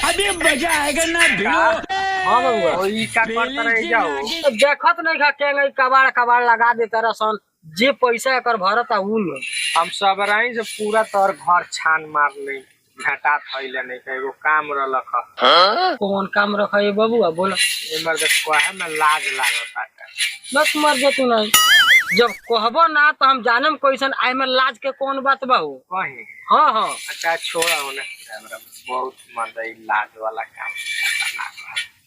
अभी मजा आएगा ना भिड़ो। हाँ बउआ ओई का करत रह जाओ। देखत नहीं खा के कबाड़ कबाड़ लगा देता रसन जे पैसा एकर भरता उ लो। हम सब रही से पूरा तोर घर छान मार ले घाटा थैले नहीं का एगो काम रहलक कौन काम रखा है बबुआ बोला। एमर देख कोहे में लाज लागत है। बस मर जे तू नहीं जब कहबो ना तो हम जानम कैसन आय में लाज के कौन बात बा हो। कहीं हाँ हाँ अच्छा छोड़ा होने हमरा बहुत मजा लाज वाला काम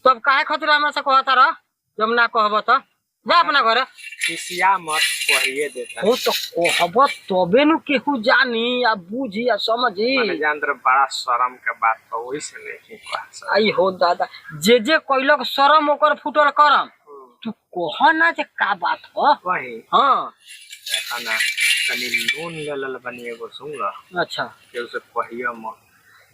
तब काहे खातिर हमरा से कहता रह जब ना कहबो तो जा अपना घर। खिसिया मत कहिए देता हो तो कहबो तबे नु केहू जानी आ बुझी आ समझी। माने जानतर बड़ा शर्म के बात तो वही से नहीं कह आई हो दादा जे कइलक शरम ओकर फुटल करम तू कह ना जे का बात हो। कहीं हाँ खाना तनी लोन लेलल बनी एगो सुनला अच्छा के उसे कहियो मत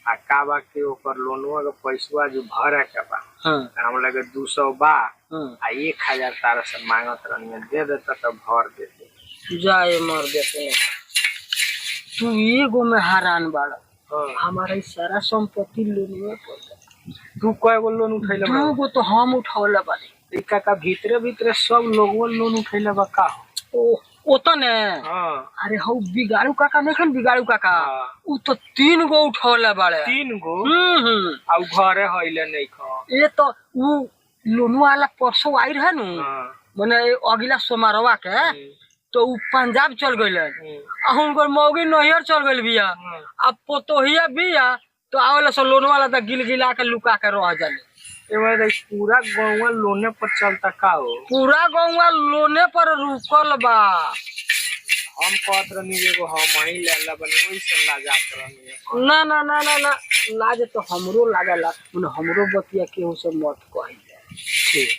आ का बा के ओकर लोनवा के पैसा जो भरे के बा हाँ हम लगे 200 बा हाँ आ 1000 तारा से मांगत रहनी दे देता तो भर देते जाए मर देते तू एगो में हैरान बाड़ा। हां हमारा सारा संपत्ति लोन में पड़ता। तू कएगो लोन उठैले बा दूगो तो हम उठौले बानी। इका का भीतरे भीतरे सब लोगो लोन उठैले बा का ओ ओतने हां अरे हौ बिगाड़ू काका देखन बिगाड़ू काका उ तो 3 गो उठौले बाड़े 3 गो हम्म आ घरे हइले नहीं खा ये तो उ लोन वाला परसों आई रहे नु हां माने अगला सोमवारवा के तो उ पंजाब चल गइले आ हुनकर मौगी नहियर चल गइल बिया अब पोतोहिया बिया तो आवला से लोन वाला त गिलगिला के लुका के रह जाले। एमे पूरा गांव लोने पर चलता का हो पूरा गौवा लोने पर रुकल बा। हम कहत रहनी एगो हम ही लेला बनी ओई से लाजात रहनी ना ना ना ना ना लाज तो हमरो लागला हमरो बतिया केहू से मत कही। ठीक